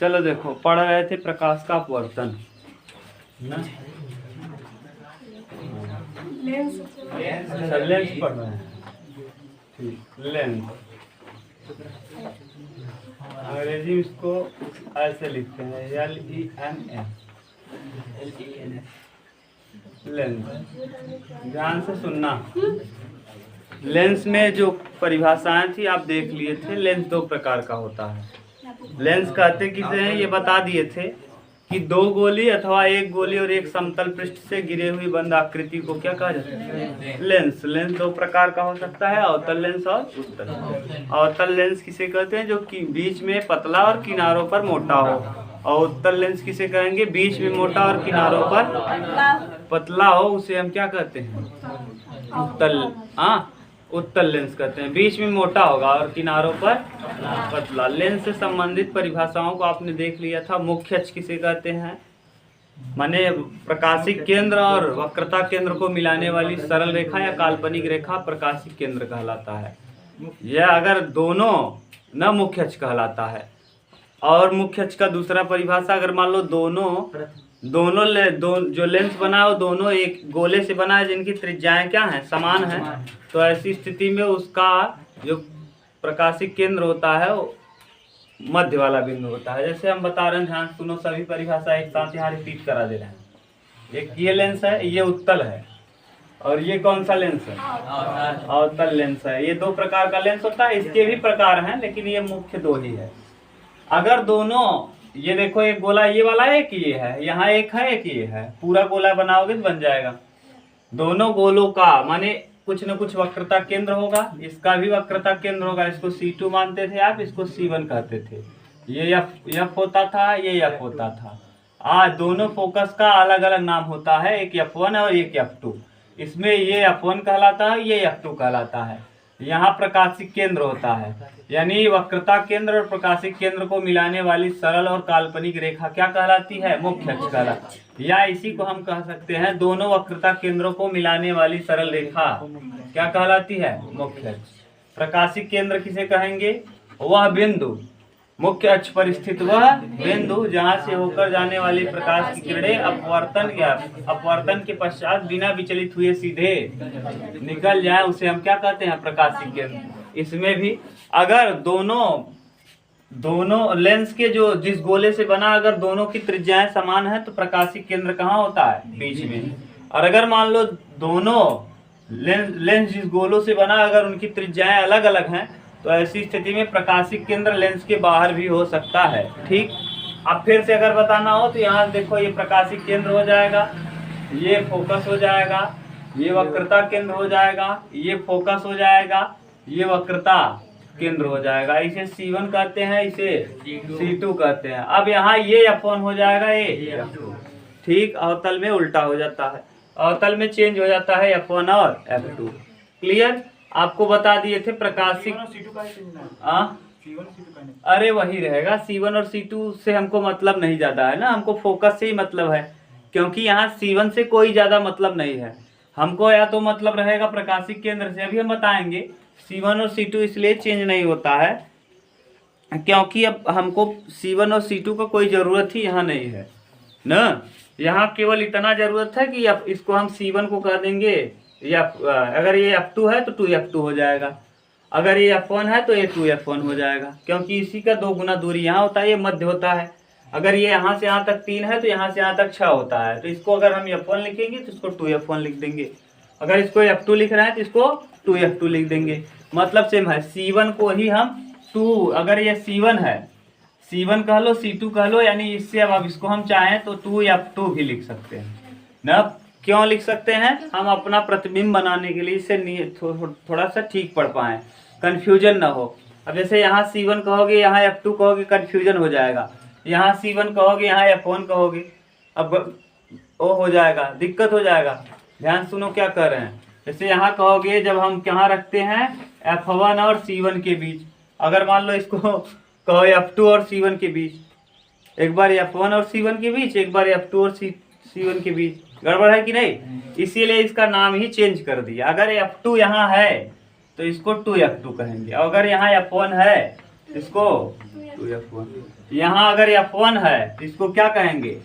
चलो देखो, पढ़ रहे थे प्रकाश का अपवर्तन ना। अच्छा, लेंस पढ़ रहे हैं। ठीक, लेंस अंग्रेजी में इसको ऐसे लिखते हैं LENS, लेंस। ध्यान से सुनना। लेंस में जो परिभाषाएं थी आप देख लिए थे। लेंस दो प्रकार का होता है। लेंस कहते किसे हैं ये बता दिए थे कि दो गोली अथवा एक गोली और एक समतल पृष्ठ से गिरे हुई बंद आकृति को क्या कहा जाता है? लेंस। लेंस दो प्रकार का हो सकता है, अवतल लेंस और उत्तल। अवतल लेंस किसे कहते हैं? जो कि बीच में पतला और किनारों पर मोटा हो। और उत्तल लेंस किसे कहेंगे? बीच में मोटा और किनारों पर पतला हो, उसे हम क्या कहते हैं? उत्तल। हाँ, उत्तल लेंस कहते हैं। बीच में मोटा होगा और किनारों पर पतला। लेंस से संबंधित परिभाषाओं को आपने देख लिया था। मुख्य अक्ष किसे कहते हैं? माने प्रकाशिक केंद्र और वक्रता केंद्र को मिलाने वाली सरल रेखा या काल्पनिक रेखा प्रकाशिक केंद्र कहलाता है। यह अगर दोनों न मुख्य अक्ष कहलाता है। और मुख्य अक्ष का दूसरा परिभाषा, अगर मान लो दोनों जो लेंस बना है वो दोनों एक गोले से बना है जिनकी त्रिज्याएं क्या हैं? समान हैं। तो ऐसी स्थिति में उसका जो प्रकाशिक केंद्र होता है वो मध्य वाला बिंदु होता है। जैसे हम बता रहे हैं, ध्यान सुनो, सभी परिभाषा एक साथ यहाँ रिपीट करा दे रहे हैं। एक ये लेंस है, ये उत्तल है, और ये कौन सा लेंस है? अवतल लेंस है। ये दो प्रकार का लेंस होता है। इसके भी प्रकार हैं लेकिन ये मुख्य दो ही है। अगर दोनों, ये देखो एक गोला ये वाला है, एक ये है, यहाँ एक है एक ये है, पूरा गोला बनाओगे तो बन जाएगा। दोनों गोलों का माने कुछ न कुछ वक्रता केंद्र होगा। इसका भी वक्रता केंद्र होगा। इसको C2 मानते थे आप, इसको C1 कहते थे। ये F होता था, ये F होता था। आज दोनों फोकस का अलग अलग नाम होता है, एक F1 और एक F2। इसमें ये F1 कहलाता है, ये F2 कहलाता है। यहाँ प्रकाशिक केंद्र होता है, यानी वक्रता केंद्र और प्रकाशिक केंद्र को मिलाने वाली सरल और काल्पनिक रेखा क्या कहलाती है? मुख्य अक्ष कहलाती है। या इसी को हम कह सकते हैं, दोनों वक्रता केंद्रों को मिलाने वाली सरल रेखा क्या कहलाती है? मुख्य अक्ष। प्रकाशिक केंद्र किसे कहेंगे? वह बिंदु, मुख्य अक्ष पर स्थित वह बिंदु जहां से होकर जाने वाली प्रकाश की किरणें अपवर्तन के पश्चात बिना विचलित हुए सीधे निकल जाए, उसे हम क्या कहते हैं? प्रकाशिक केंद्र। इसमें भी अगर दोनों लेंस के जो जिस गोले से बना, अगर दोनों की त्रिज्याएं समान है तो प्रकाशिक केंद्र कहाँ होता है? बीच में। और अगर मान लो दोनों लेंस जिस गोलों से बना, अगर उनकी त्रिज्याएं अलग अलग हैं तो ऐसी स्थिति में प्रकाशिक केंद्र लेंस के बाहर भी हो सकता है। ठीक, अब फिर से अगर बताना हो तो यहाँ देखो, ये प्रकाशिक केंद्र हो जाएगा, ये फोकस हो जाएगा, ये वक्रता केंद्र हो जाएगा, ये फोकस हो जाएगा, ये वक्रता केंद्र हो जाएगा। इसे C1 कहते हैं, इसे C2 कहते हैं। अब यहाँ ये F1 हो जाएगा, ये F2। ठीक, अवतल में उल्टा हो जाता है, अवतल में चेंज हो जाता है F1 और F2। क्लियर? आपको बता दिए थे प्रकाशिक। अरे वही रहेगा, C1 और C2 से हमको मतलब नहीं ज्यादा है ना, हमको फोकस से ही मतलब है। क्योंकि यहाँ C1 से कोई ज्यादा मतलब नहीं है हमको, या तो मतलब रहेगा प्रकाशिक केंद्र से। अभी हम बताएंगे C1 और C2 इसलिए चेंज नहीं होता है क्योंकि अब हमको C1 और C2 का कोई जरूरत ही यहाँ नहीं है ना। यहाँ केवल इतना जरूरत है कि अब इसको हम C1 को कह देंगे, या अगर ये F2 है तो 2F2 हो जाएगा, अगर ये F1 है तो ये 2F1 हो जाएगा, क्योंकि इसी का 2 गुना दूरी यहाँ होता है, ये मध्य होता है। अगर ये यहाँ से यहाँ तक 3 है तो यहाँ से यहाँ तक 6 होता है। तो इसको अगर हम F1 लिखेंगे तो इसको 2F1 लिख देंगे, अगर इसको F2 लिख रहे हैं तो इसको 2F2 लिख देंगे। मतलब सेम है। C1 को ही हम 2, अगर ये C1 है, C1 कह लो, C2 कह लो, यानी इससे अब इसको हम चाहें तो 2F2 भी लिख सकते हैं ना। क्यों लिख सकते हैं? हम अपना प्रतिबिंब बनाने के लिए इसे थोड़ा सा ठीक पढ़ पाए, कंफ्यूजन ना हो। अब जैसे यहाँ C1 कहोगे, यहाँ F2 कहोगे, कंफ्यूजन हो जाएगा। यहाँ C1 कहोगे, यहाँ F1 कहोगे, अब वो हो जाएगा, दिक्कत हो जाएगा। ध्यान सुनो क्या कर रहे हैं। जैसे यहाँ कहोगे, जब हम कहाँ रखते हैं F1 और C1 के बीच, अगर मान लो इसको कहो F2 और C1 के बीच, एक बार F1 और C1 के बीच, एक बार F2 और C1 के बीच, गड़बड़ है कि नहीं? इसीलिए इसका नाम ही चेंज कर दिया। अगर F2 यहाँ है तो इसको 2F2 कहेंगे, अगर यहाँ F1 है इसको 2F1। यहाँ अगर F1 है तो इसको क्या कहेंगे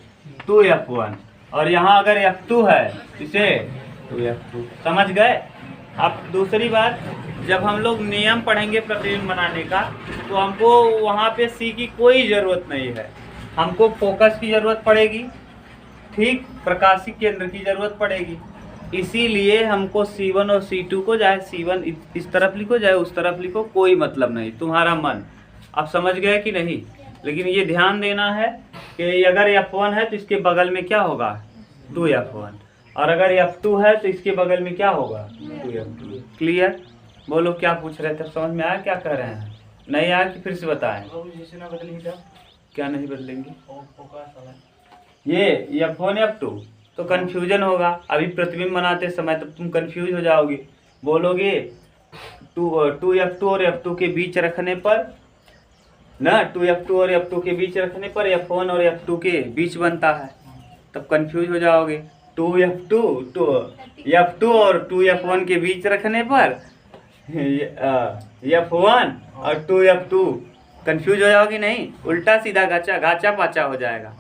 2F1, और यहाँ अगर F2 है इसे 2F2। समझ गए। अब दूसरी बात, जब हम लोग नियम पढ़ेंगे प्रतिबिंब बनाने का तो हमको वहाँ पे सी की कोई ज़रूरत नहीं है, हमको फोकस की ज़रूरत पड़ेगी, ठीक, प्रकाशी केंद्र की ज़रूरत पड़ेगी। इसीलिए हमको C1 और C2 को चाहे C1 इस तरफ लिखो चाहे उस तरफ लिखो, कोई मतलब नहीं, तुम्हारा मन। आप समझ गए कि नहीं। लेकिन ये ध्यान देना है कि अगर F1 है तो इसके बगल में क्या होगा 2F1, और अगर F2 है तो इसके बगल में क्या होगा 2F2। क्लियर। बोलो क्या पूछ रहे थे, समझ में आया क्या कह रहे हैं? नहीं आया कि फिर से बताएं। क्या नहीं बदलेंगे? ये F1 F2 तो कंफ्यूजन होगा अभी प्रतिबिंब बनाते समय, तब तुम कंफ्यूज हो जाओगे, बोलोगे 2F2 और F2 के बीच रखने पर ना, 2F2 और F2 के बीच रखने पर F1 और F2 के बीच बनता है, तब कंफ्यूज हो जाओगे। 2F2 F2 और 2F1 के बीच रखने पर F1 और 2F2, कंफ्यूज हो जाओगे नहीं, उल्टा सीधा घाचा पाचा हो जाएगा।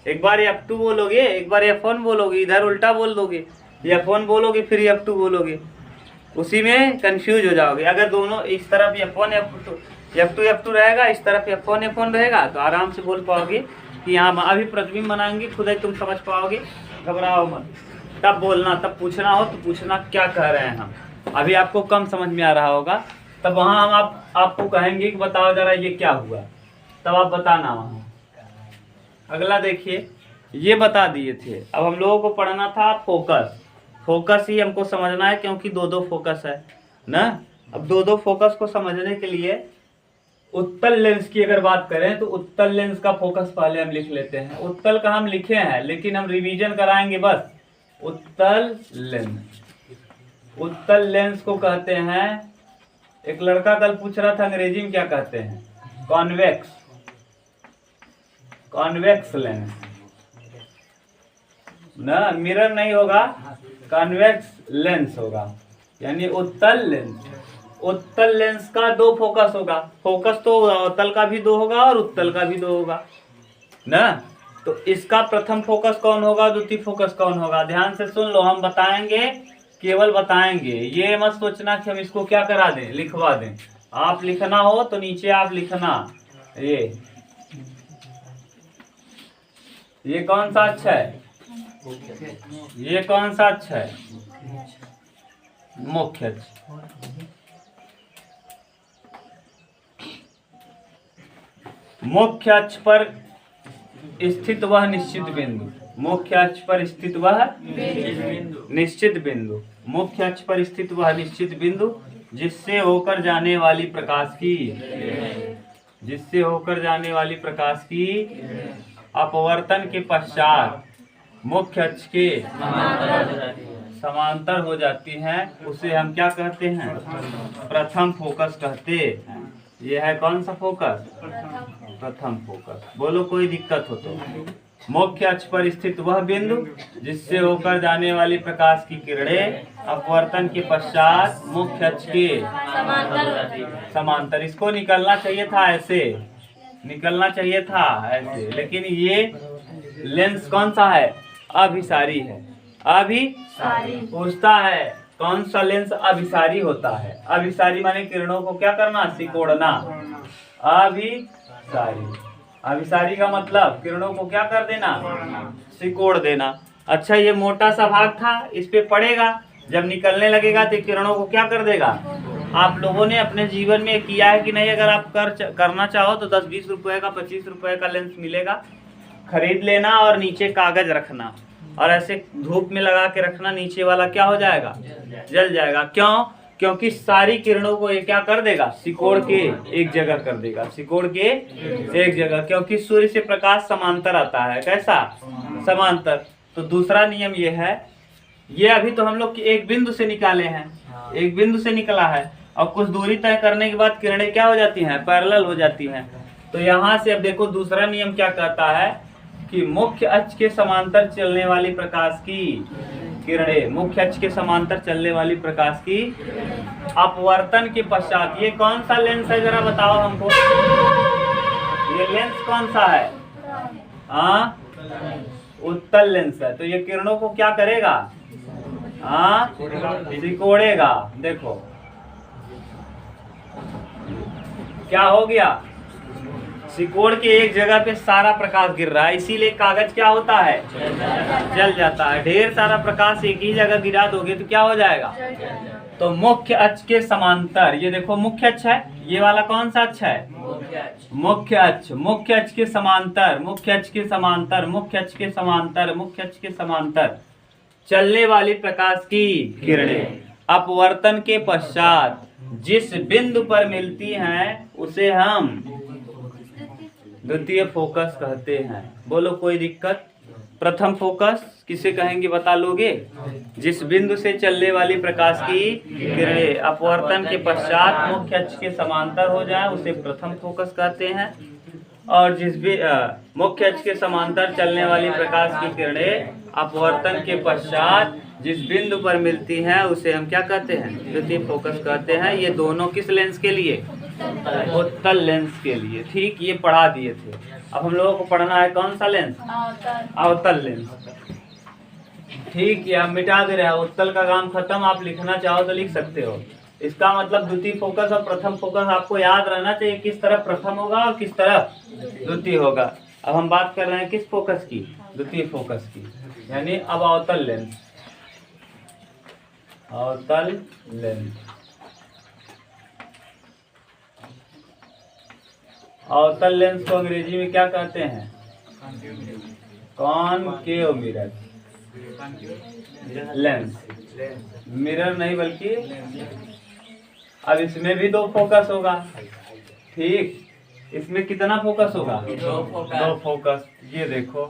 एक बार F2 बोलोगे, एक बार F1 बोलोगे, इधर उल्टा बोल दोगे, F1 बोलोगे फिर F2 बोलोगे, उसी में कंफ्यूज हो जाओगे। अगर दोनों इस तरफ F1 F2 रहेगा, इस तरफ F1 F1 रहेगा, तो आराम से बोल पाओगे कि यहाँ अभी प्रतिबिंब बनाएंगे, खुद ही तुम समझ पाओगे, घबराओ मत। तब बोलना, तब पूछना हो तो पूछना क्या कह रहे हैं हम। अभी आपको कम समझ में आ रहा होगा, तब वहाँ हम आपको कहेंगे कि बताओ जरा ये क्या हुआ, तब आप बताना वहाँ। अगला देखिए, ये बता दिए थे, अब हम लोगों को पढ़ना था फोकस। फोकस ही हमको समझना है क्योंकि दो फोकस है ना। अब दो फोकस को समझने के लिए उत्तल लेंस की अगर बात करें तो उत्तल लेंस का फोकस पहले हम लिख लेते हैं। उत्तल का हम लिखे हैं लेकिन हम रिवीजन कराएंगे बस। उत्तल लेंस, उत्तल लेंस को कहते हैं, एक लड़का कल पूछ रहा था अंग्रेजी में क्या कहते हैं, कॉन्वेक्स, कॉन्वेक्स लेंस ना, मिरर नहीं होगा, कॉन्वेक्स लेंस होगा, यानी उत्तल लेंस। उत्तल लेंस का दो फोकस होगा, फोकस तो उत्तल का भी दो होगा और उत्तल का भी दो होगा ना। तो इसका प्रथम फोकस कौन होगा, द्वितीय फोकस कौन होगा, ध्यान से सुन लो, हम बताएंगे, केवल बताएंगे, ये मत सोचना कि हम इसको क्या करा दें, लिखवा दें। आप लिखना हो तो नीचे आप लिखना, ये कौन सा अच्छा है, ये कौन सा अच्छा है, मुख्य अक्ष। मुख्य अक्ष पर स्थित वह निश्चित बिंदु, मुख्य अक्ष पर स्थित वह निश्चित बिंदु, मुख्य अक्ष पर स्थित वह निश्चित बिंदु जिससे होकर जाने वाली प्रकाश की, जिससे होकर जाने वाली प्रकाश की अपवर्तन के पश्चात मुख्य अक्ष के समांतर हो जाती हैं, उसे हम क्या कहते हैं, प्रथम फोकस कहते हैं। यह है कौन सा फोकस, प्रथम फोकस। बोलो कोई दिक्कत हो तो। मुख्य अक्ष पर स्थित वह बिंदु जिससे होकर जाने वाली प्रकाश की किरणें अपवर्तन के पश्चात मुख्य अक्ष के समांतर। इसको निकलना चाहिए था ऐसे, निकलना चाहिए था ऐसे, लेकिन ये लेंस कौन सा है, अभिसारी है। अभिसारी पूछता है कौन सा लेंस अभिसारी होता है। अभिसारी माने किरणों को क्या करना, सिकोड़ना। अभिसारी, अभिसारी का मतलब किरणों को क्या कर देना, सिकोड़ देना। अच्छा, ये मोटा सा भाग था, इस पे पड़ेगा, जब निकलने लगेगा तो किरणों को क्या कर देगा। आप लोगों ने अपने जीवन में किया है कि नहीं, अगर आप करना चाहो तो 10-20 रुपए का 25 रुपए का लेंस मिलेगा, खरीद लेना और नीचे कागज रखना और ऐसे धूप में लगा के रखना, नीचे वाला क्या हो जाएगा, जल जाएगा। क्यों, क्योंकि सारी किरणों को ये क्या कर देगा, सिकोड़ के एक जगह कर देगा, सिकोड़ के एक जगह। क्योंकि सूर्य से प्रकाश समांतर आता है, कैसा, समांतर। तो दूसरा नियम ये है, ये अभी तो हम लोग एक बिंदु से निकाले हैं, एक बिंदु से निकला है, और कुछ दूरी तय करने के बाद किरणें क्या हो जाती हैं, पैरेलल हो जाती हैं। तो यहाँ से अब देखो दूसरा नियम क्या कहता है कि मुख्य अक्ष के समांतर चलने वाली प्रकाश की किरणें, मुख्य अक्ष के समांतर चलने वाली प्रकाश की अपवर्तन के पश्चात, ये कौन सा लेंस है जरा बताओ हमको, ये लेंस कौन सा है? हाँ, उत्तल लेंस है। तो ये किरणों को क्या करेगा? हाँ, सिकोड़ेगा। देखो क्या हो गया, सिकोड़ के एक जगह पे सारा प्रकाश गिर रहा है, इसीलिए कागज क्या होता है? जल जाता है। ढेर सारा प्रकाश एक ही जगह गिरा दोगे तो क्या हो जाएगा? तो मुख्य अक्ष के समांतर, ये देखो मुख्य अक्ष है, ये वाला कौन सा अक्ष है? मुख्य अक्ष। मुख्य अक्ष के समांतर, मुख्य अक्ष के समांतर, मुख्य अक्ष के समांतर, मुख्य अक्ष के समांतर चलने वाली प्रकाश की किरणें अपवर्तन के पश्चात जिस बिंदु पर मिलती हैं उसे हम द्वितीय फोकस कहते हैं। बोलो कोई दिक्कत? प्रथम फोकस किसे कहेंगे बता लोगे? जिस बिंदु से चलने वाली प्रकाश की किरणें अपवर्तन के पश्चात मुख्य अक्ष के समांतर हो जाए उसे प्रथम फोकस कहते हैं। और जिस भी मुख्य अक्ष के समांतर चलने वाली प्रकाश की किरणें अपवर्तन के पश्चात जिस बिंदु पर मिलती हैं उसे हम क्या कहते हैं? द्वितीय फोकस कहते हैं। ये दोनों किस लेंस के लिए? उत्तल लेंस के लिए। ठीक, ये पढ़ा दिए थे। अब हम लोगों को पढ़ना है कौन सा लेंस? अवतल लेंस। ठीक, ये हम मिटा दे रहे हैं। उत्तल का काम खत्म। आप लिखना चाहो तो लिख सकते हो। इसका मतलब द्वितीय फोकस और प्रथम फोकस आपको याद रहना चाहिए, किस तरफ प्रथम होगा और किस तरफ द्वितीय होगा। अब हम बात कर रहे हैं किस फोकस की? द्वितीय फोकस की, यानी अब अवतल लेंस। अवतल लेंस। अवतल लेंस को अंग्रेजी में क्या कहते हैं? Concave mirror lens. मिरर नहीं बल्कि अब इसमें भी दो फोकस होगा। ठीक, इसमें कितना फोकस होगा? दो फोकस। ये देखो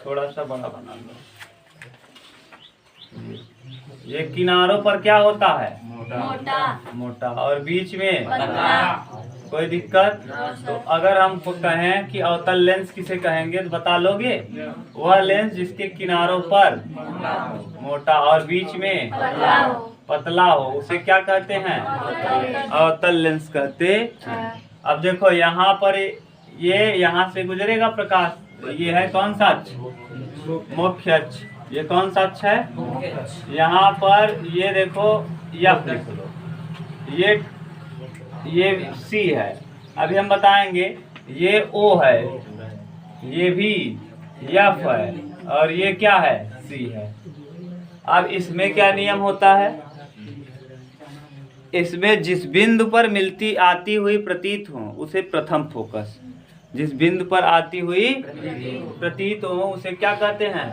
थोड़ा सा बड़ा बना लो। ये किनारों पर क्या होता है? मोटा और बीच में कोई दिक्कत? तो अगर हम कहें कि अवतल लेंस किसे कहेंगे तो बता लोगे? वह लेंस जिसके किनारों पर मोटा और बीच में पतला हो उसे क्या कहते हैं? अवतल लेंस कहते। अब देखो यहाँ पर ये यहाँ से गुजरेगा प्रकाश, ये है कौन सा अक्ष? मुख्य अक्ष। ये कौन सा अक्ष है? यहाँ पर ये देखो यफ लिख लो, ये सी है। अभी हम बताएंगे ये ओ है, ये भी यफ है और ये क्या है? सी है। अब इसमें क्या नियम होता है? इसमें जिस बिंदु पर मिलती आती हुई प्रतीत हो उसे प्रथम फोकस, जिस बिंदु पर आती हुई प्रतीत हो उसे क्या कहते हैं?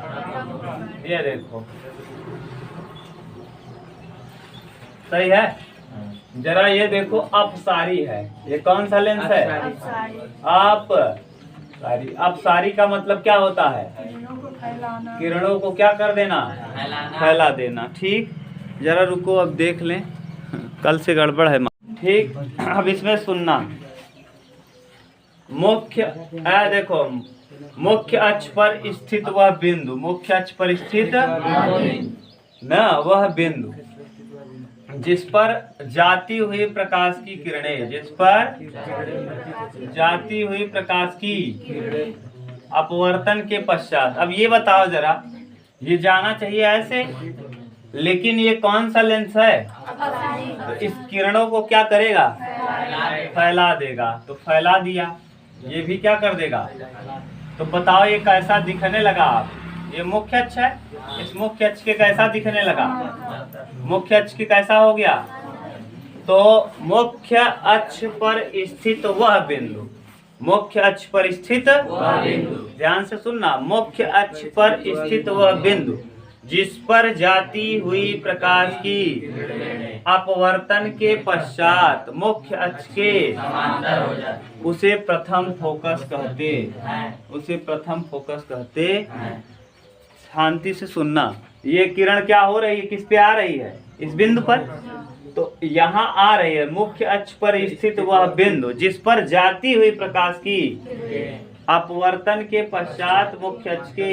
ये देखो सही है। जरा ये देखो अपसारी है, ये कौन सा लेंस है? अपसारी। अपसारी का मतलब क्या होता है? किरणों को क्या कर देना? फैला देना। ठीक, जरा रुको अब देख लें, कल से गड़बड़ है। ठीक, अब इसमें सुनना। देखो मुख्य अक्ष पर स्थित वह बिंदु, मुख्य अक्ष पर स्थित न वह बिंदु जिस पर जाती हुई प्रकाश की किरणें, जिस पर जाती हुई प्रकाश की अपवर्तन के पश्चात। अब ये बताओ जरा, ये जाना चाहिए ऐसे, लेकिन ये कौन सा लेंस है? तो इस किरणों को क्या करेगा? फैला देगा। तो फैला दिया, ये भी क्या कर देगा? तो बताओ ये कैसा दिखने लगा? आप ये मुख्य अक्ष है, इस मुख्य अक्ष के कैसा दिखने लगा? मुख्य अक्ष के कैसा हो गया? तो मुख्य अक्ष पर स्थित वह बिंदु, मुख्य अक्ष पर स्थित वह बिंदु, ध्यान से सुनना, मुख्य अक्ष पर स्थित वह बिंदु जिस पर जाती हुई प्रकाश की अपवर्तन के पश्चात मुख्य अक्ष के उसे प्रथम फोकस कहते, उसे प्रथम फोकस कहते। शांति से सुनना, ये किरण क्या हो रही है? किस पे आ रही है? इस बिंदु पर। तो यहाँ आ रही है मुख्य अक्ष पर स्थित वह बिंदु जिस पर जाती हुई प्रकाश की अपवर्तन के पश्चात मुख्य अक्ष के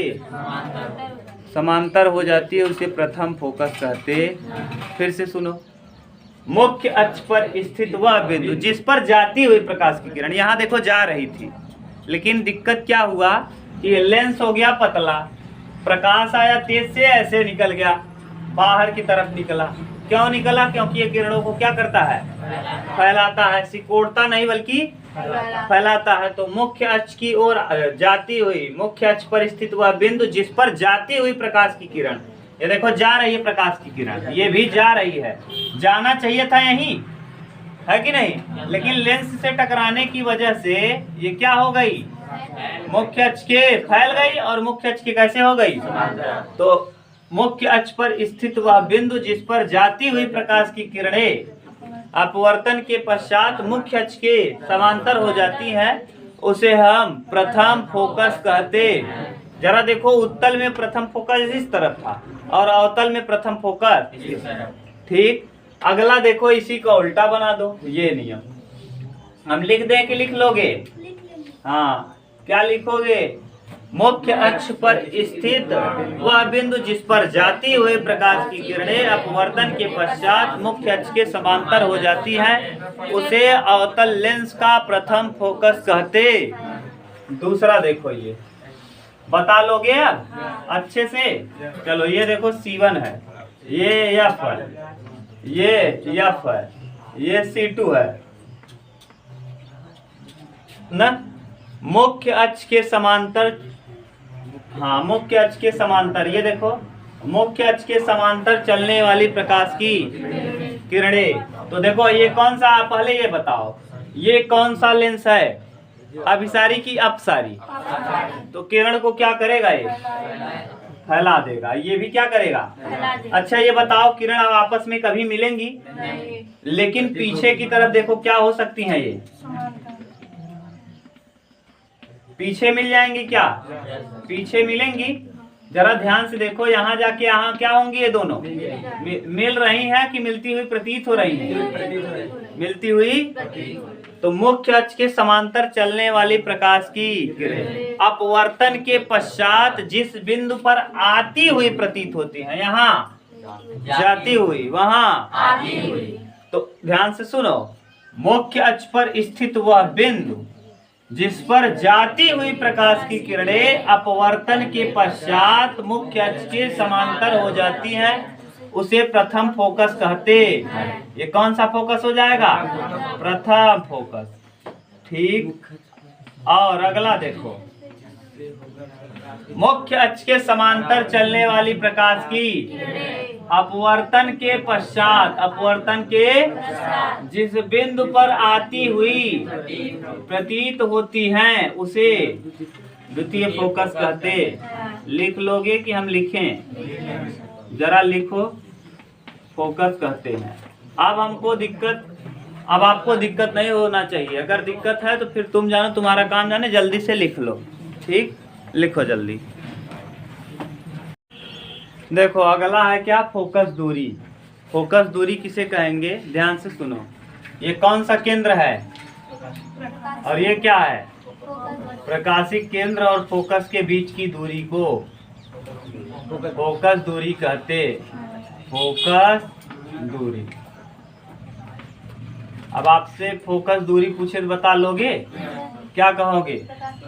समांतर हो जाती है, उसे प्रथम फोकस कहते। फिर से सुनो, मुख्य अक्ष पर स्थित वह बिंदु जिस पर जाती हुई प्रकाश की किरण, यहाँ देखो जा रही थी, लेकिन दिक्कत क्या हुआ कि लेंस हो गया पतला, प्रकाश आया तेज से ऐसे निकल गया, बाहर की तरफ निकला। क्यों निकला? क्योंकि ये किरणों को क्या करता है? फैलाता है, सिकोड़ता नहीं बल्कि फैलाता है। तो मुख्य अक्ष की ओर जाती हुई, मुख्य अक्ष पर स्थित वह बिंदु जिस पर जाती हुई प्रकाश की किरण, ये देखो जा रही है प्रकाश की किरण, ये भी जा रही है, जाना चाहिए था यहीं, है कि नहीं? लेकिन लेंस से टकराने की वजह से ये क्या हो गई? मुख्य अक्ष के फैल गई और मुख्य अक्ष के कैसे हो गई? तो मुख्य अक्ष पर स्थित वह बिंदु जिस पर जाती हुई प्रकाश की किरणें अपवर्तन के पश्चात मुख्य अक्ष के समांतर हो जाती हैं, उसे हम प्रथम फोकस कहते। जरा देखो, उत्तल में प्रथम फोकस इस तरफ था और अवतल में प्रथम फोकस, ठीक। अगला देखो, इसी का उल्टा बना दो, ये नियम हम लिख दें कि लिख लोगे? हाँ, क्या लिखोगे? मुख्य अक्ष पर स्थित वह बिंदु जिस पर जाती हुए प्रकाश की किरणें अपवर्तन के पश्चात मुख्य अक्ष के समांतर हो जाती हैं, उसे अवतल लेंस का प्रथम फोकस कहते। दूसरा देखो, ये बता लोगे अब अच्छे से? चलो, ये देखो C1 है, ये F है, ये F है, ये C2 है ना। मुख्य अक्ष के समांतर, हाँ, मुख्य अक्ष के समांतर, ये देखो, मुख्य अक्ष के समांतर चलने वाली प्रकाश की किरणें। तो देखो, ये कौन सा, पहले ये बताओ, ये कौन सा लेंस है? अभिसारी की अपसारी? तो किरण को क्या करेगा? ये फैला देगा। ये भी क्या करेगा? अच्छा, ये बताओ, किरण आपस में कभी मिलेंगी? लेकिन पीछे की तरफ देखो, क्या हो सकती हैं? ये पीछे मिल जाएंगी क्या? पीछे मिलेंगी। जरा ध्यान से देखो, यहाँ जाके यहाँ क्या होंगी? ये दोनों मिल रही हैं कि मिलती हुई प्रतीत हो रही हैं? मिलती हुई। तो मुख्य अक्ष के समांतर चलने वाली प्रकाश की किरणें अपवर्तन के पश्चात जिस बिंदु पर आती हुई प्रतीत होती है, यहाँ जाती हुई, वहाँ आती हुई। तो ध्यान से सुनो, मुख्य अक्ष पर स्थित वह बिंदु जिस पर जाती हुई प्रकाश की किरणें अपवर्तन के पश्चात मुख्य अक्ष के समांतर हो जाती हैं, उसे प्रथम फोकस कहते। ये कौन सा फोकस हो जाएगा? प्रथम फोकस, ठीक। और अगला देखो, मुख्य अक्ष के समांतर चलने वाली प्रकाश की अपवर्तन के पश्चात, अपवर्तन के जिस बिंदु पर आती हुई प्रतीत होती हैं, उसे द्वितीय फोकस कहते। लिख लोगे कि हम लिखें? जरा लिखो, फोकस कहते हैं। अब हमको दिक्कत, अब आपको दिक्कत नहीं होना चाहिए। अगर दिक्कत है तो फिर तुम जानो, तुम्हारा काम जाने, जल्दी से लिख लो, ठीक। लिखो जल्दी। देखो, अगला है क्या? फोकस दूरी। फोकस दूरी किसे कहेंगे? ध्यान से सुनो, ये कौन सा केंद्र है और ये क्या है? प्रकाशिक केंद्र और फोकस के बीच की दूरी को फोकस दूरी कहते। फोकस दूरी। अब आपसे फोकस दूरी पूछे तो बता लोगे? क्या कहोगे?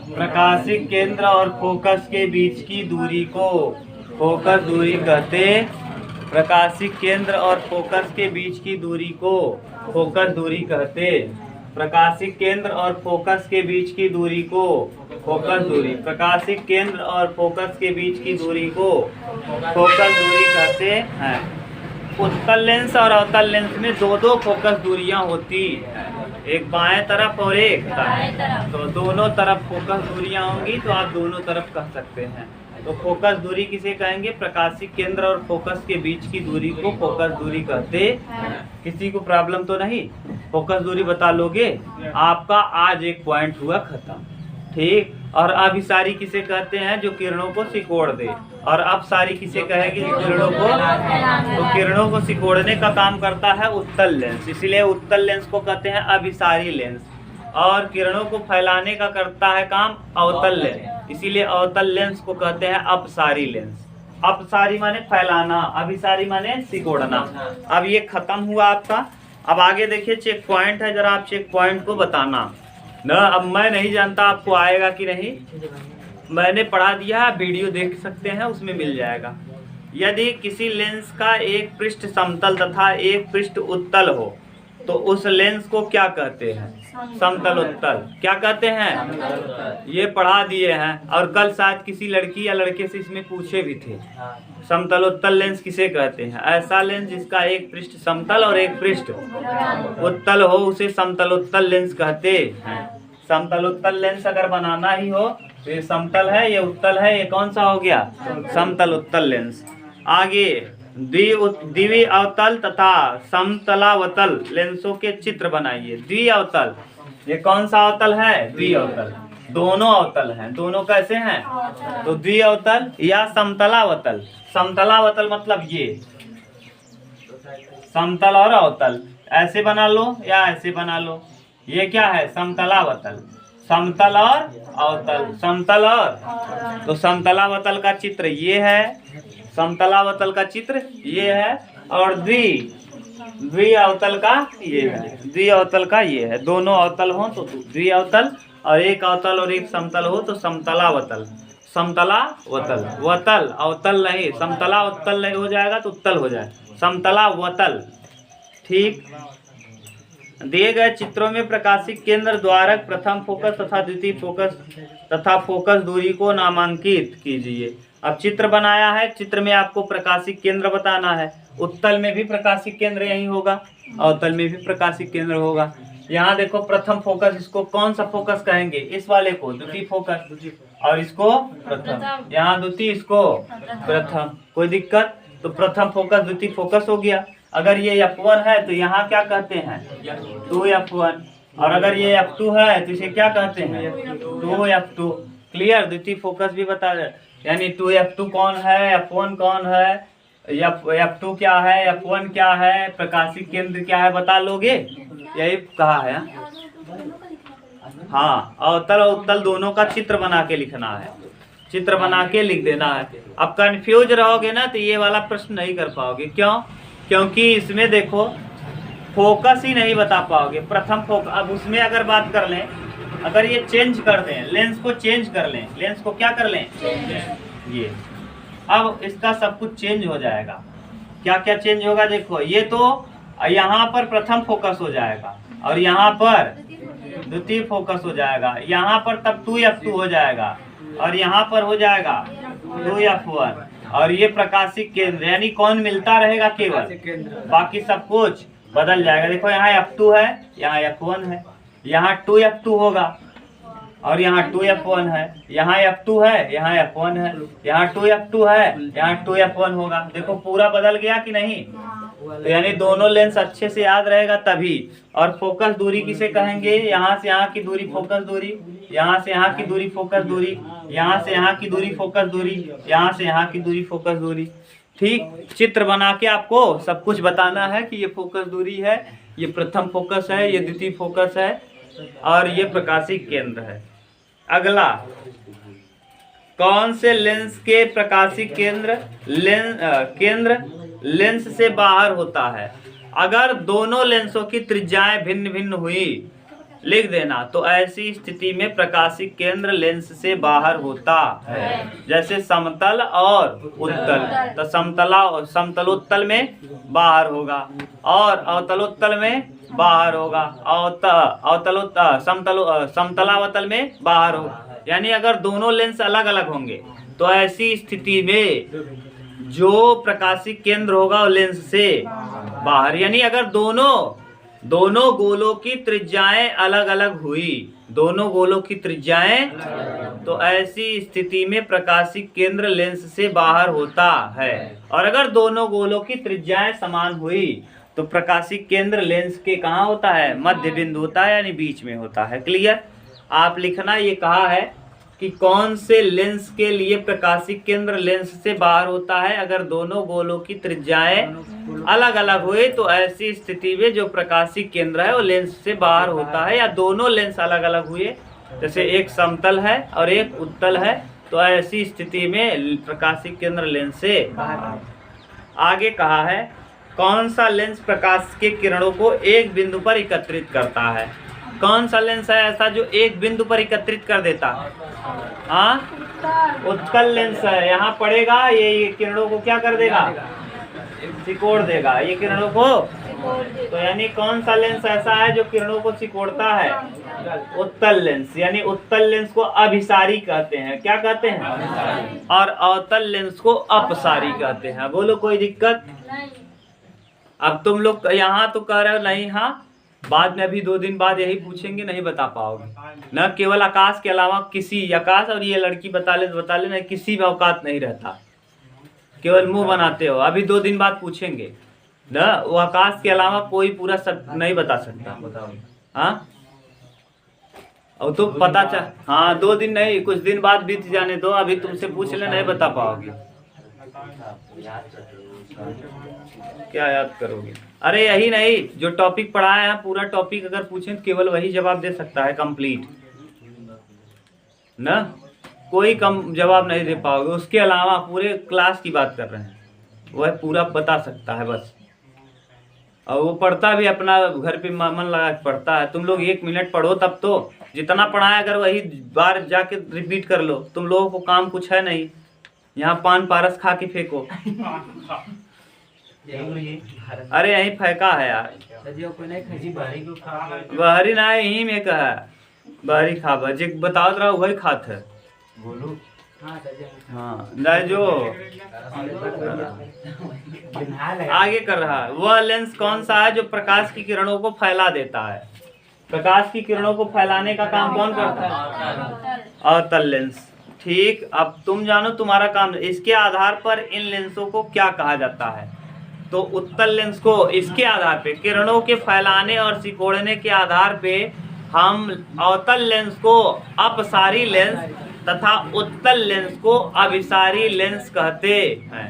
प्रकाशिक केंद्र और फोकस के बीच की दूरी को फोकस दूरी कहते। प्रकाशिक केंद्र और फोकस के बीच की दूरी को फोकस दूरी कहते। प्रकाशिक केंद्र और फोकस के बीच की दूरी को फोकस दूरी। प्रकाशिक केंद्र और फोकस के बीच की दूरी को फोकस दूरी कहते हैं। उत्तल लेंस और अवतल लेंस में दो फोकस दूरियां होती, एक बाएं तरफ और एक दाएं तरफ। तो दोनों तरफ फोकस दूरियां होंगी, तो आप दोनों तरफ कह सकते हैं। तो फोकस दूरी किसे कहेंगे? प्रकाशिक केंद्र और फोकस के बीच की दूरी को फोकस दूरी कहते। किसी को प्रॉब्लम तो नहीं? फोकस दूरी बता लोगे? आपका आज एक पॉइंट हुआ खत्म, ठीक। और अभिसारी किसे कहते हैं? जो किरणों को सिकोड़ दे। और अपसारी किसे कहेगी? किरणों को, तो किरणों को सिकोड़ने का काम करता है उत्तल लेंस, इसीलिए उत्तल लेंस को कहते हैं अभिसारी लेंस। और किरणों को फैलाने का करता है काम अवतल लेंस, इसीलिए अवतल लेंस को कहते हैं अपसारी लेंस। अपसारी माने फैलाना, अभिसारी माने सिकोड़ना। अब ये खत्म हुआ आपका। अब आगे देखिए, चेक पॉइंट है, जरा आप चेक पॉइंट को बताना। न अब मैं नहीं जानता आपको आएगा कि नहीं, मैंने पढ़ा दिया, वीडियो देख सकते हैं, उसमें मिल जाएगा। यदि किसी लेंस का एक पृष्ठ समतल तथा एक पृष्ठ उत्तल हो तो उस लेंस को क्या कहते हैं? समतल उत्तल। क्या कहते हैं? ये पढ़ा दिए हैं और कल शायद किसी लड़की या लड़के से इसमें पूछे भी थे। समतल उत्तल लेंस किसे कहते हैं? ऐसा लेंस जिसका एक पृष्ठ समतल और एक पृष्ठ उत्तल हो उसे समतल उत्तल लेंस कहते हैं। समतल उत्तल लेंस अगर बनाना ही हो तो ये समतल है, ये उत्तल है, ये कौन सा हो गया? समतल उत्तल लेंस। आगे द्विअवतल तथा समतलावतल लेंसों के चित्र बनाइए। द्विअवतल, ये कौन सा अवतल है? द्विअवतल। दोनों अवतल हैं, दोनों कैसे हैं? तो द्विअवतल या समतलावतल। समतलावतल मतलब ये समतल और अवतल, ऐसे बना लो या ऐसे बना लो। ये क्या है? समतलावतल। समतल और अवतल, समतल और, तो समतलावतल का चित्र ये है, समतलावतल का चित्र ये है, और द्विअवतल का ये है, द्विअवतल का ये है। दोनों अवतल हो तो द्विअवतल, और एक अवतल और एक समतल हो तो समतलावतल। समतलावतल, वतल अवतल नहीं, समतलावतल नहीं हो जाएगा तो उत्तल हो जाए, समतलावतल। ठीक। दिए गए चित्रों में प्रकाशिक केंद्र, द्वारक, प्रथम फोकस तथा द्वितीय फोकस तथा फोकस दूरी को नामांकित कीजिए। अब चित्र बनाया है, चित्र में आपको प्रकाशिक केंद्र बताना है। उत्तल में भी प्रकाशिक केंद्र यही होगा, अवतल में भी प्रकाशिक केंद्र होगा। यहाँ देखो प्रथम फोकस, इसको कौन सा फोकस कहेंगे? इस वाले को द्वितीय फोकस, और इसको प्रथम। यहाँ द्वितीय, इसको प्रथम। कोई दिक्कत? तो प्रथम फोकस द्वितीय फोकस हो गया। अगर ये F1 है तो यहाँ क्या कहते हैं? 2F1। और अगर ये F2 है तो इसे क्या कहते हैं? 2F2। क्लियर? द्वितीय फोकस भी बता रहे, यानी 2F2 कौन है, F1 कौन है, F2 क्या है, F1 क्या है, प्रकाशिक केंद्र क्या है, बता लोगे? यही कहा है। हाँ, अवतल और उत्तल दोनों का चित्र बना के लिखना है, चित्र बना के लिख देना है। अब कंफ्यूज रहोगे ना तो ये वाला प्रश्न नहीं कर पाओगे। क्यों? क्योंकि इसमें देखो फोकस ही नहीं बता पाओगे। प्रथम फोकस, अब उसमें अगर बात कर लें, अगर ये चेंज कर दें, लेंस को चेंज कर लें, लेंस को क्या कर लें? ये अब इसका सब कुछ चेंज हो जाएगा। क्या क्या चेंज होगा? देखो, ये तो यहाँ पर प्रथम फोकस हो जाएगा और यहाँ पर द्वितीय फोकस हो जाएगा, यहाँ पर तब 2F2 हो जाएगा और यहाँ पर हो जाएगा 2F1। और ये प्रकाशिक केंद्र, यानी कौन मिलता रहेगा? केवल, बाकी सब कुछ बदल जाएगा। देखो यहाँ F2 है, यहाँ F1 है, यहाँ 2F2 होगा और यहाँ 2F1 है, यहाँ F2 है, यहाँ F1 है, यहाँ 2F2 है, यहाँ 2F1 होगा। देखो पूरा बदल गया कि नहीं? तो यानी दोनों लेंस अच्छे से याद रहेगा तभी। और फोकस दूरी किसे कहेंगे? यहाँ से यहाँ की दूरी फोकस दूरी, यहाँ से यहाँ की दूरी फोकस दूरी, यहाँ से यहाँ की दूरी फोकस दूरी, यहाँ से यहाँ की दूरी फोकस दूरी। ठीक। चित्र बना के आपको सब कुछ बताना है कि ये फोकस दूरी है, ये प्रथम फोकस है, ये द्वितीय फोकस है और ये प्रकाशिक केंद्र है। अगला, कौन से लेंस के प्रकाशिक केंद्र लेंस से बाहर होता है? अगर दोनों लेंसों की त्रिज्याएं भिन्न भिन्न हुई, लिख देना। तो ऐसी स्थिति में प्रकाशिक केंद्र लेंस से बाहर होता है। जैसे समतल और उत्तल, तो समतलोत्तल में बाहर होगा और अवतलोत्तल में बाहर होगा, समतलावतल में बाहर होगा। यानी अगर दोनों लेंस अलग अलग होंगे तो ऐसी स्थिति में जो प्रकाशिक केंद्र होगा वो लेंस से बाहर, यानी अगर दोनों गोलों की त्रिज्याएं अलग अलग हुई, दोनों गोलों की त्रिज्याएं, तो ऐसी स्थिति में प्रकाशिक केंद्र लेंस से बाहर होता है। और अगर दोनों गोलों की त्रिज्याएं समान हुई तो प्रकाशिक केंद्र लेंस के कहाँ होता है? मध्य बिंदु होता है, यानी बीच में होता है। क्लियर? आप लिखना, ये कहा है कि कौन से लेंस के लिए प्रकाशिक केंद्र लेंस से बाहर होता है? अगर दोनों गोलों की त्रिज्याएं अलग अलग हुए तो ऐसी स्थिति में जो प्रकाशिक केंद्र है वो लेंस से बाहर होता है। या दोनों लेंस अलग अलग हुए, जैसे एक समतल है और एक उत्तल है, तो ऐसी स्थिति में प्रकाशिक केंद्र लेंस से बाहर। आगे कहा है, कौन सा लेंस प्रकाश के किरणों को एक बिंदु पर एकत्रित करता है? कौन सा लेंस है ऐसा जो एक बिंदु पर एकत्रित कर देता है? हाँ, उत्तल लेंस है। यहाँ पड़ेगा, ये किरणों को क्या कर देगा? सिकोड़ देगा ये किरणों को। तो यानी कौन सा लेंस ऐसा है जो किरणों को सिकोड़ता है? उत्तल लेंस। यानी उत्तल लेंस को अभिसारी कहते हैं। क्या कहते हैं? और अवतल लेंस को अपसारी कहते हैं। बोलो, कोई दिक्कत? अब तुम लोग यहाँ तो कह रहे हो नहीं, हाँ बाद में अभी 2 दिन बाद यही पूछेंगे, नहीं बता पाओगे। न केवल आकाश के अलावा किसी, आकाश और ये लड़की बता ले तो बता ले, नहीं किसी में औकात नहीं रहता, केवल मुंह बनाते हो। अभी 2 दिन बाद पूछेंगे न, वो आकाश के अलावा कोई पूरा सब नहीं बता सकता। हाँ, और तो पता चल, हाँ 2 दिन नहीं, कुछ दिन बाद बीत जाने दो, अभी तुमसे पूछ ले, नहीं बता पाओगे। क्या याद करोगे? अरे यही नहीं, जो टॉपिक पढ़ाया है पूरा टॉपिक अगर पूछें तो केवल वही जवाब दे सकता है कंप्लीट, ना कोई कम जवाब नहीं दे पाओगे। उसके अलावा पूरे क्लास की बात कर रहे हैं, वह पूरा बता सकता है बस। और वो पढ़ता भी अपना घर पे मन लगा के पढ़ता है। तुम लोग 1 मिनट पढ़ो तब तो, जितना पढ़ाया अगर वही बार जाके रिपीट कर लो। तुम लोगों को काम कुछ है नहीं, यहाँ पान पारस खा के फेंको। अरे यही फेंका है यार, बहरी ना यही में कहा बहरी खाबा जे बताओ रहा वही खात है। बोलो हाँ नहीं, जो आगे कर रहा है वह लेंस कौन सा है जो प्रकाश की किरणों को फैला देता है? प्रकाश की किरणों को फैलाने का काम कौन करता है? अवतल लेंस। ठीक, अब तुम जानो तुम्हारा काम। इसके आधार पर इन लेंसों को क्या कहा जाता है? तो उत्तल लेंस को इसके आधार पे, किरणों के फैलाने और सिकोड़ने के आधार पे हम अवतल लेंस को अपसारी लेंस तथा उत्तल लेंस को अभिसारी लेंस कहते हैं।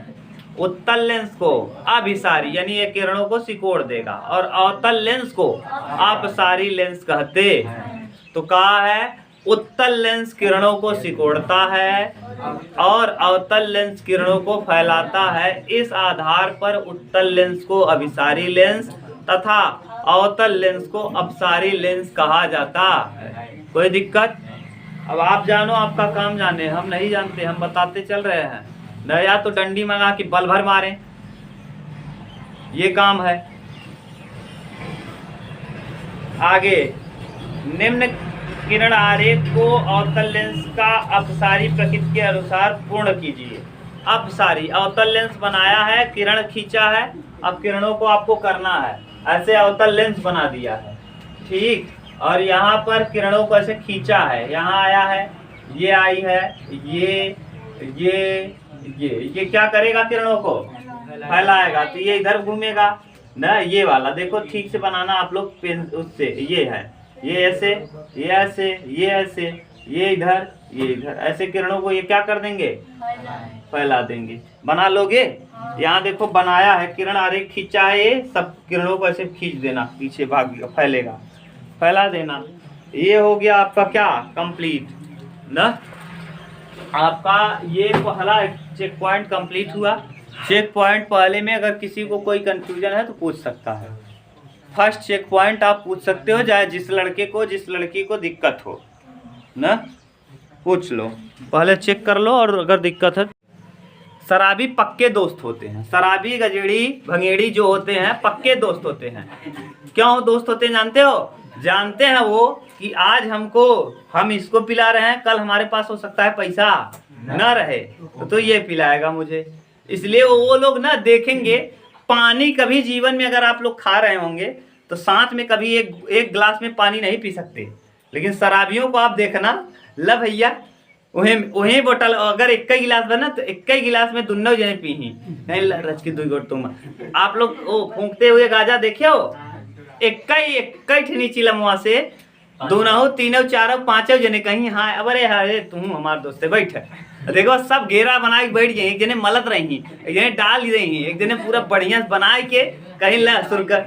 उत्तल लेंस को अभिसारी यानी ये किरणों को सिकोड़ देगा, और अवतल लेंस को अपसारी लेंस कहते हैं। तो कहा है उत्तल लेंस किरणों को सिकोड़ता है और अवतल लेंस किरणों को फैलाता है। इस आधार पर उत्तल लेंस को अभिसारी लेंस तथा अवतल लेंस को अपसारी लेंस कहा जाता है। कोई दिक्कत? अब आप जानो, आपका काम जाने, हम नहीं जानते, हम बताते चल रहे हैं न। या तो डंडी मंगा के बल भर मारें, ये काम है। आगे, निम्न किरण आरेख को अवतल लेंस का अपसारी प्रकृति के अनुसार पूर्ण कीजिए। अपसारी, अवतल लेंस बनाया है, किरण खींचा है, अब किरणों को आपको करना है, ऐसे अवतल लेंस बना दिया है। ठीक, और यहाँ पर किरणों को ऐसे खींचा है, यहाँ आया है, ये आई है, ये क्या करेगा? किरणों को फैलाएगा। तो ये इधर घूमेगा ना, ये वाला देखो ठीक से बनाना आप लोग पेन उससे। ये है, ये ऐसे, ये ऐसे, ये ऐसे, ये इधर, ये इधर, ऐसे किरणों को ये क्या कर देंगे? फैला देंगे। बना लोगे? यहाँ देखो बनाया है, किरण आरेख खींचा है, ये सब किरणों को ऐसे खींच देना, पीछे भाग फैलेगा, फैला देना। ये हो गया आपका क्या? कंप्लीट ना। आपका ये पहला चेक पॉइंट कंप्लीट हुआ। चेक पॉइंट पहले में अगर किसी को कोई कंफ्यूजन है तो पूछ सकता है। फर्स्ट चेक पॉइंट आप पूछ सकते हो, चाहे जिस लड़के को जिस लड़की को दिक्कत हो ना, पूछ लो, पहले चेक कर लो। और अगर दिक्कत है, शराबी पक्के दोस्त होते हैं। शराबी गजेड़ी भंगेड़ी जो होते हैं पक्के दोस्त होते हैं। क्यों दोस्त होते हैं जानते हो? जानते हैं वो कि आज हम इसको पिला रहे हैं, कल हमारे पास हो सकता है पैसा न रहे तो ये पिलाएगा मुझे। इसलिए वो लोग ना देखेंगे, पानी कभी जीवन में अगर आप लोग खा रहे होंगे तो साथ में कभी एक गिलास में पानी नहीं पी सकते, लेकिन शराबियों को आप देखना, ला भैया वही बोतल अगर एक ही गिलास बना तो एक ही गिलास में दोनों जने पी ही नहीं, रच की 2 गोट तुम। आप लोग वो फूंकते हुए गाजा देखे हो? एक ठनी चिलमुआ से दोनों तीनों चारों पांचों जने कहीं, हाँ अरे अरे तुम हमारे दोस्त है, बैठ। देखो सब घेरा बना के बैठ जाए, एक जने मलत रही, एक जने डाल रही, एक जने पूरा बढ़िया बना के कहीं ला सुरकर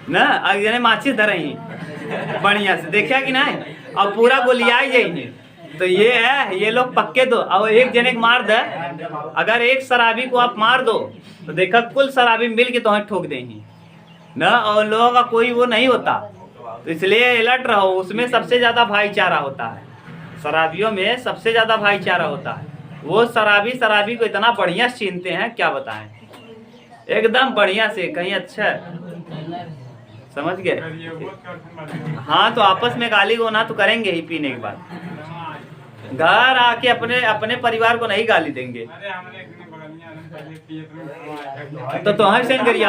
ना, एक जने माचिस धरही बढ़िया से, देखा कि नहीं, और पूरा गोलिया जाइए। तो ये है, ये लोग पक्के दो। अब एक जने को मार दे, अगर एक शराबी को आप मार दो तो देखा कुल शराबी मिल के तो ठोक देंगे ना, और लोगों का कोई वो नहीं होता तो इसलिए अलर्ट रहो, उसमें सबसे ज्यादा भाईचारा होता है, शराबियों में सबसे ज्यादा भाईचारा होता है। वो शराबी को इतना बढ़िया छीनते हैं क्या बताएं, एकदम बढ़िया से, कहीं अच्छा, समझ गए। हाँ तो आपस में गाली गोना तो करेंगे ही पीने के बाद, घर आके अपने परिवार को नहीं गाली देंगे। तो तुम्हें सेंड करिए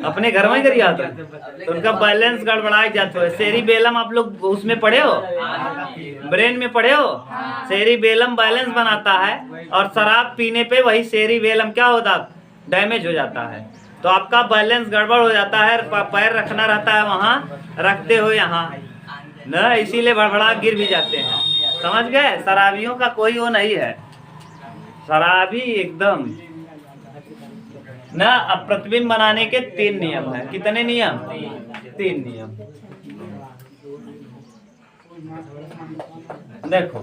अपने घर में करिए आता तो उनका बैलेंस गड़बड़ा जाता है। सेरिबेलम आप लोग उसमें पढ़े हो, ब्रेन में पढ़े हो, सेरिबेलम बैलेंस बनाता है और शराब पीने पे वही सेरिबेलम क्या होता, डैमेज हो जाता है। तो आपका बैलेंस गड़बड़ हो जाता है, पैर रखना रहता है वहाँ, रखते हो यहाँ न, इसीलिए बड़बड़ा गिर भी जाते हैं। समझ गए, शराबियों का कोई वो नहीं है, शराबी एकदम न। अब प्रतिबिंब बनाने के 3 नियम है। कितने नियम? 3 नियम। देखो,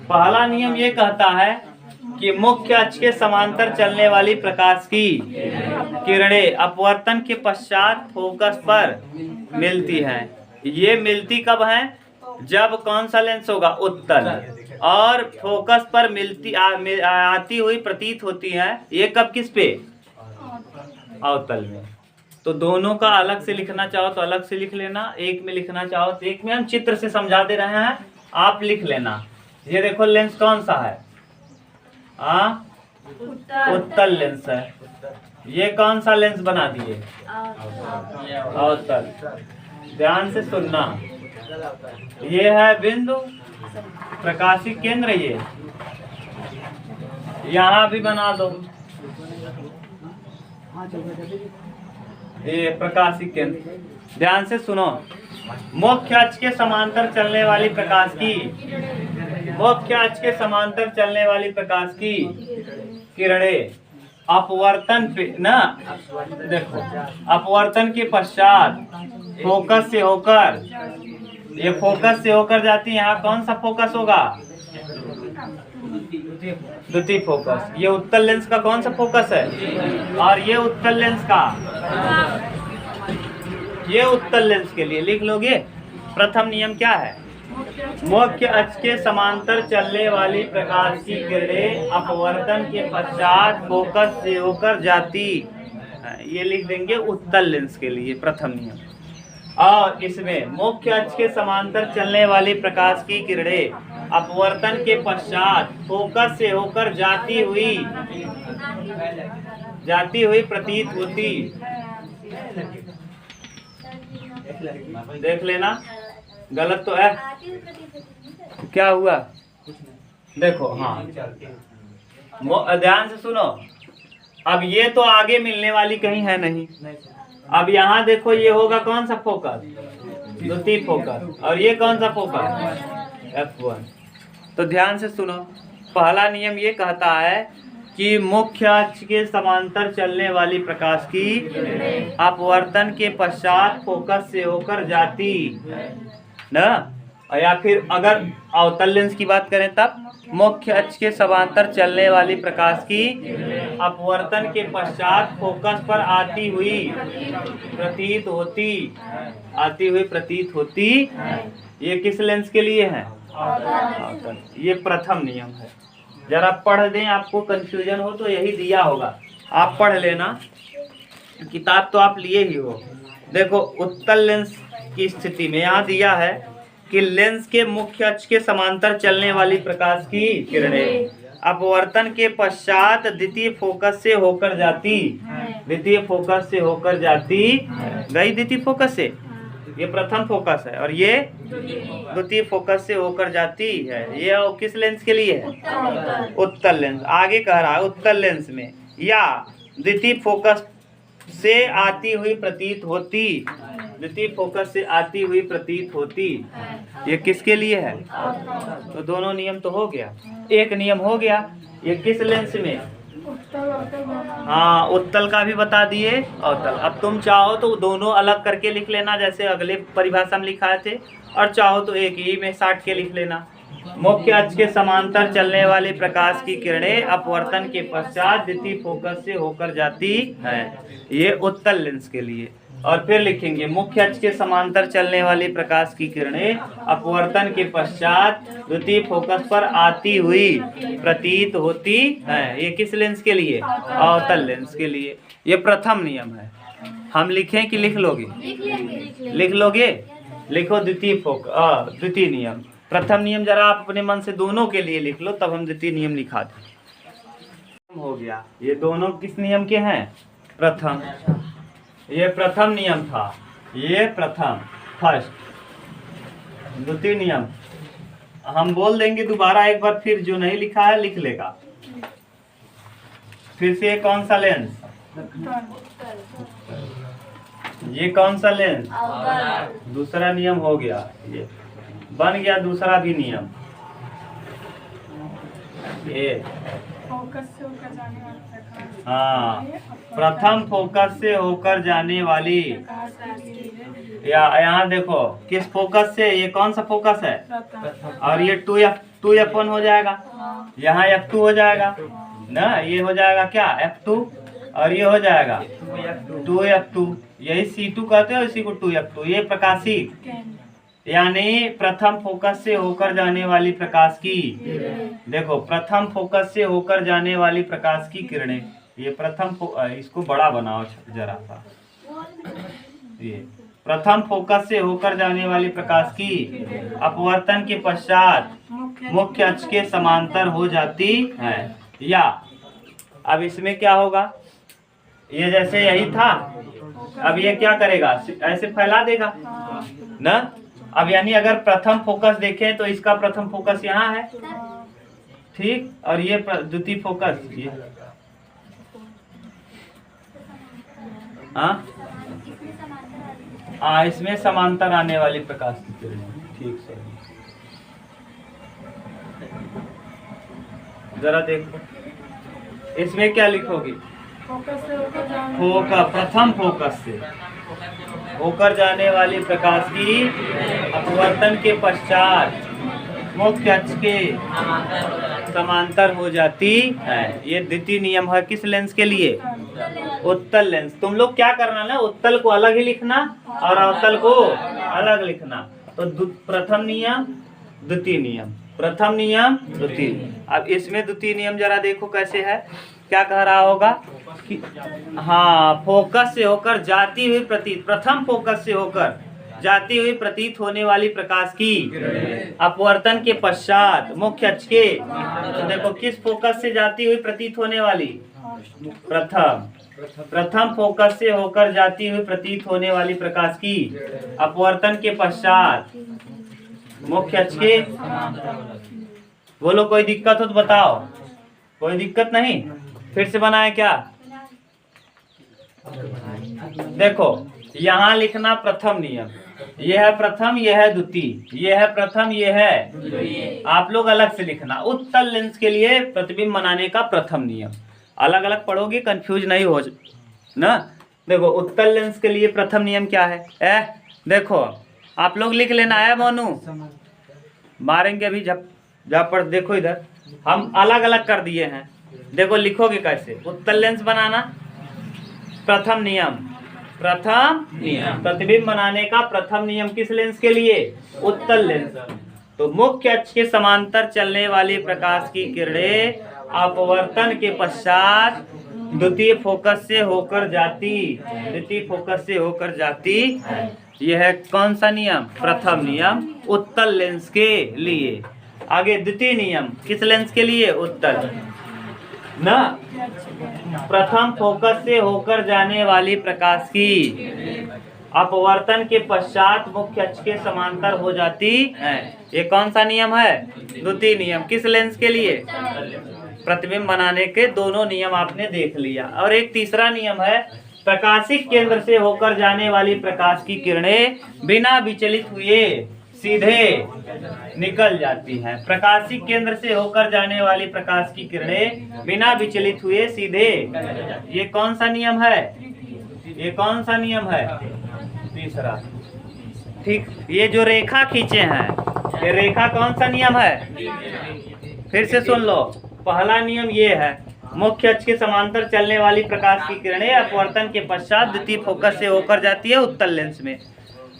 पहला नियम ये कहता है कि मुख्य अक्ष के समांतर चलने वाली प्रकाश की किरणें अपवर्तन के पश्चात फोकस पर मिलती हैं। ये मिलती कब है? जब कौन सा लेंस होगा? उत्तल, और फोकस पर मिलती आती हुई प्रतीत होती है। ये कब किस पे? अवतल में। तो दोनों का अलग से लिखना चाहो तो अलग से लिख लेना, एक में लिखना चाहो तो एक में। हम चित्र से समझा दे रहे हैं, आप लिख लेना। ये देखो लेंस कौन सा है? उत्तल लेंस है। ये कौन सा लेंस बना दिए? अवतल। ध्यान से सुनना, ये है बिंदु प्रकाशी केंद्र, ये यहाँ भी बना दो, ये प्रकाशी केंद्र। ध्यान से सुनो, मुख्य अक्ष के समांतर चलने वाली प्रकाश की, मुख्य अक्ष के समांतर चलने वाली प्रकाश की किरणें अपवर्तन पे ना, देखो अपवर्तन के पश्चात फोकस से होकर, ये फोकस से होकर जाती है। यहाँ कौन सा फोकस होगा? द्वितीय फोकस। ये उत्तल लेंस का कौन सा फोकस है? और ये उत्तल लेंस का, ये उत्तल लेंस के लिए लिख लोगे। प्रथम नियम क्या है? मुख्य अक्ष के समांतर चलने वाली प्रकाश की किरणें अपवर्तन के पश्चात फोकस से होकर जाती, ये लिख देंगे उत्तल लेंस के लिए प्रथम नियम। और इसमें मुख्य अक्ष के समांतर चलने वाली प्रकाश की किरणें अपवर्तन के पश्चात फोकस से होकर जाती हुई प्रतीत होती। देख लेना, गलत तो है, क्या हुआ? देखो, हाँ ध्यान से सुनो। अब ये तो आगे मिलने वाली कहीं है नहीं। अब यहाँ देखो, ये होगा कौन सा फोकस? द्वितीय फोकस। और ये कौन सा फोकस? F1। तो ध्यान से सुनो, पहला नियम ये कहता है कि मुख्य अक्ष के समांतर चलने वाली प्रकाश की अपवर्तन के पश्चात फोकस से होकर जाती ना, या फिर अगर अवतल लेंस की बात करें तब मुख्य अक्ष के समांतर चलने वाली प्रकाश की अपवर्तन के पश्चात फोकस पर आती हुई प्रतीत होती। ये किस लेंस के लिए है? अवतल। ये प्रथम नियम है। जरा पढ़ दें, आपको कंफ्यूजन हो तो यही दिया होगा, आप पढ़ लेना, किताब तो आप लिए ही हो। देखो, उत्तल लेंस की स्थिति में यहाँ दिया है कि लेंस के मुख्य अक्ष के समांतर चलने वाली प्रकाश की किरणें अपवर्तन के पश्चात द्वितीय फोकस से होकर जाती, द्वितीय फोकस से, ये प्रथम फोकस है और ये द्वितीय फोकस से होकर जाती है। ये किस लेंस के लिए है? उत्तल लेंस। आगे कह रहा है उत्तल लेंस में या द्वितीय फोकस से आती हुई प्रतीत होती, द्वितीय फोकस से आती हुई प्रतीत होती। ये किसके लिए है? तो दोनों नियम तो हो गया, एक नियम हो गया। ये किस लेंस में? हाँ, उत्तल का भी बता दिए, अवतल। अब तुम चाहो तो दोनों अलग करके लिख लेना, जैसे अगले परिभाषा में लिखाए थे, और चाहो तो एक ही में साट के लिख लेना। मुख्य अक्ष के समांतर चलने वाली प्रकाश की किरणें अपवर्तन के पश्चात द्वितीय फोकस से होकर जाती है। ये उत्तल लेंस के लिए। और फिर लिखेंगे मुख्य अक्ष के समांतर चलने वाली प्रकाश की किरणें अपवर्तन के पश्चात द्वितीय फोकस पर आती हुई प्रतीत होती है। ये किस लेंस के लिए? अवतल लेंस के लिए। ये प्रथम नियम है। हम लिखें कि लिख लोगे? लिख लोगे? लिखो द्वितीय नियम। प्रथम नियम जरा आप अपने मन से दोनों के लिए लिख लो, तब हम द्वितीय नियम लिखा दें। हो गया। ये दोनों किस नियम के हैं? प्रथम। ये प्रथम नियम था। ये प्रथम, फर्स्ट। द्वितीय नियम हम बोल देंगे दोबारा एक बार, फिर जो नहीं लिखा है लिख लेगा। फिर से ये कौन सा लेंस? ये कौन सा लेंस? दूसरा नियम हो गया। ये बन गया दूसरा भी नियम। ये फोकस से होकर जाने वाली प्रकाश। हाँ, प्रथम फोकस से होकर जाने वाली। यहाँ देखो किस फोकस से? ये कौन सा फोकस है? और ये 2f1 हो जाएगा। यहाँ f2 हो जाएगा ना। ये हो जाएगा क्या? f2। और ये हो जाएगा 2f2। यही C2 कहते हो, इसी को 2f2। ये प्रकाशी यानी प्रथम फोकस से होकर जाने वाली प्रकाश की। देखो प्रथम फोकस से होकर जाने वाली प्रकाश की किरणें। ये इसको बड़ा बनाओ जरा सा। ये प्रथम फोकस से होकर जाने वाली प्रकाश की अपवर्तन के पश्चात मुख्य अक्ष के समांतर हो जाती है। या अब इसमें क्या होगा? ये जैसे यही था, अब ये क्या करेगा? ऐसे फैला देगा ना। अब यानी अगर प्रथम फोकस देखें तो इसका प्रथम फोकस यहाँ है, ठीक। और ये द्वितीय फोकस ये, इसमें समांतर आने वाली प्रकाश की किरणें, ठीक सर। जरा देखो इसमें क्या लिखोगे? प्रथम फोकस से होकर जाने वाली प्रकाश की अपवर्तन के पश्चात मुख्य अक्ष के समांतर हो जाती है। ये द्वितीय नियम है। किस लेंस के लिए? उत्तल लेंस। तुम लोग क्या करना ना, उत्तल को अलग ही लिखना और अवतल को अलग लिखना। तो प्रथम नियम, द्वितीय नियम, प्रथम नियम, द्वितीय। अब इसमें द्वितीय नियम जरा देखो कैसे है। क्या कह रहा होगा कि हाँ, फोकस से होकर जाती हुई प्रतीत, प्रथम फोकस से होकर जाती हुई प्रतीत होने वाली प्रकाश की अपवर्तन के पश्चात मुख्य अक्ष के, तो देखो किस फोकस से जाती हुई प्रतीत होने वाली? प्रथम फोकस से होकर जाती हुई प्रतीत होने वाली प्रकाश की अपवर्तन के पश्चात मुख्य अक्ष के। बोलो कोई दिक्कत हो तो बताओ। कोई दिक्कत नहीं? फिर से बनाए क्या? देखो यहाँ लिखना प्रथम नियम। यह है प्रथम, यह है द्वितीय, यह है प्रथम, यह है। आप लोग अलग से लिखना। उत्तल लेंस के लिए प्रतिबिंब बनाने का प्रथम नियम अलग अलग पढ़ोगे, कंफ्यूज नहीं हो ना। देखो उत्तल लेंस के लिए प्रथम नियम क्या है? देखो आप लोग लिख लेना है। मोनू मारेंगे अभी झपड़। देखो इधर हम अलग अलग कर दिए हैं। देखो लिखोगे कैसे? उत्तल लेंस बनाना प्रथम नियम, प्रथम नियम। प्रतिबिंब बनाने का प्रथम नियम किस लेंस के लिए? उत्तल लेंस। तो मुख्य अक्ष के समांतर चलने वाली प्रकाश की किरणें अपवर्तन के पश्चात द्वितीय फोकस से होकर जाती, यह है कौन सा नियम? प्रथम नियम, उत्तल लेंस के लिए। आगे द्वितीय नियम किस लेंस के लिए? उत्तल ना। प्रथम फोकस से होकर जाने वाली प्रकाश की अपवर्तन के पश्चात मुख्य अक्ष के समांतर हो जाती है। ये कौन सा नियम है? द्वितीय नियम। किस लेंस के लिए? प्रतिबिंब बनाने के दोनों नियम आपने देख लिया। और एक तीसरा नियम है, प्रकाशिक केंद्र से होकर जाने वाली प्रकाश की किरणें बिना विचलित हुए सीधे निकल जाती हैं। प्रकाशिक केंद्र से होकर जाने वाली प्रकाश की किरणें बिना विचलित हुए सीधे, ये कौन सा नियम है? ये कौन सा नियम है? तीसरा, ठीक। ये जो रेखा खींचे हैं ये रेखा कौन सा नियम है? फिर से सुन लो। पहला नियम ये है, मुख्य अक्ष के समांतर चलने वाली प्रकाश की किरणें अपवर्तन के पश्चात द्वितीय फोकस से होकर जाती है उत्तल लेंस में,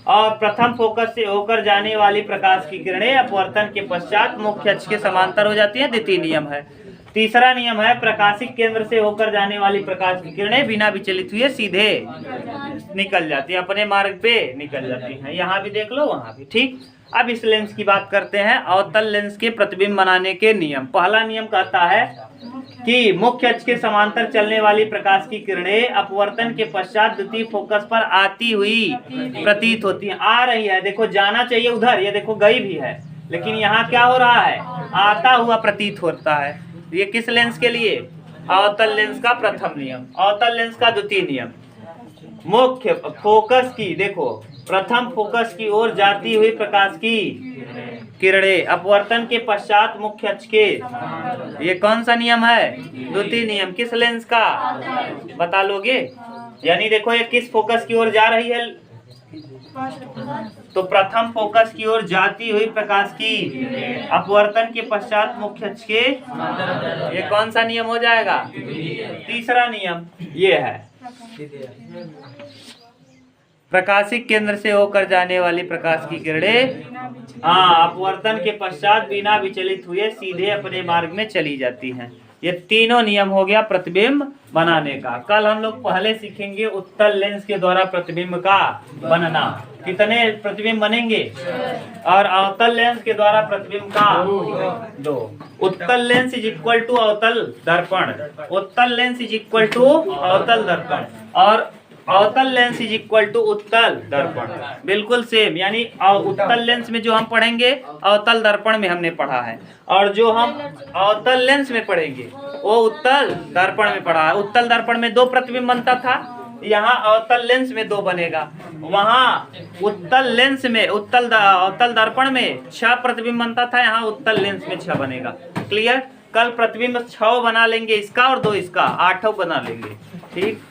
और प्रथम फोकस से होकर जाने वाली प्रकाश की किरणें अपवर्तन के पश्चात मुख्य अक्ष के समांतर हो जाती है। द्वितीय नियम है। तीसरा नियम है, प्रकाशिक केंद्र से होकर जाने वाली प्रकाश की किरणें बिना विचलित हुए सीधे निकल जाती है, अपने मार्ग पे निकल जाती हैं। यहाँ भी देख लो, वहाँ भी। ठीक। अब इस लेंस की बात करते हैं, अवतल लेंस के प्रतिबिंब बनाने के नियम। पहला नियम कहता है कि मुख्य अक्ष के समांतर चलने वाली प्रकाश की किरणें अपवर्तन के पश्चात द्वितीय फोकस पर आती हुई प्रतीत होती हैं। आ रही है, देखो जाना चाहिए उधर, ये देखो गई भी है, लेकिन यहाँ क्या हो रहा है? आता हुआ प्रतीत होता है। ये किस लेंस के लिए? अवतल लेंस का प्रथम नियम। अवतल लेंस का द्वितीय नियम, मुख्य फोकस की, देखो प्रथम फोकस की ओर जाती हुई प्रकाश की किरणें अपवर्तन के पश्चात मुख्य अक्ष के, ये कौन सा नियम है? द्वितीय नियम। किस लेंस का? बता लोगे? यानी देखो ये किस फोकस की ओर जा रही है? तो प्रथम फोकस की ओर जाती हुई प्रकाश की अपवर्तन के पश्चात मुख्य अक्ष के, ये कौन सा नियम हो जाएगा? तीसरा नियम ये है, प्रकाशिक केंद्र से होकर जाने वाली प्रकाश की किरणें अपवर्तन के पश्चात बिना विचलित हुए सीधे अपने मार्ग में चली जाती हैं। ये तीनों नियम हो गया प्रतिबिंब बनाने का। कल हम लोग पहले सीखेंगे उत्तल लेंस के द्वारा प्रतिबिंब का बनना। कितने प्रतिबिंब बनेंगे? और अवतल लेंस के द्वारा प्रतिबिंब का 2। उत्तल लेंस इज इक्वल टू अवतल दर्पण, उत्तल लेंस इज इक्वल टू अवतल दर्पण, और अवतल लेंस इज इक्वल टू उत्तल दर्पण। बिल्कुल सेम, यानी उत्तल लेंस में जो हम पढ़ेंगे अवतल दर्पण में हमने पढ़ा है, और जो हम अवतल लेंस में पढ़ेंगे वो उत्तल दर्पण में पढ़ा है। उत्तल दर्पण में 2 प्रतिबिंब बनता था, यहाँ अवतल लेंस में 2 बनेगा। वहाँ उत्तल लेंस में अवतल दर्पण में 6 प्रतिबिंब बनता था, यहाँ उत्तल लेंस में 6 बनेगा। क्लियर? कल प्रतिबिंब 6 बना लेंगे इसका और 2 इसका, 8 बना लेंगे। ठीक।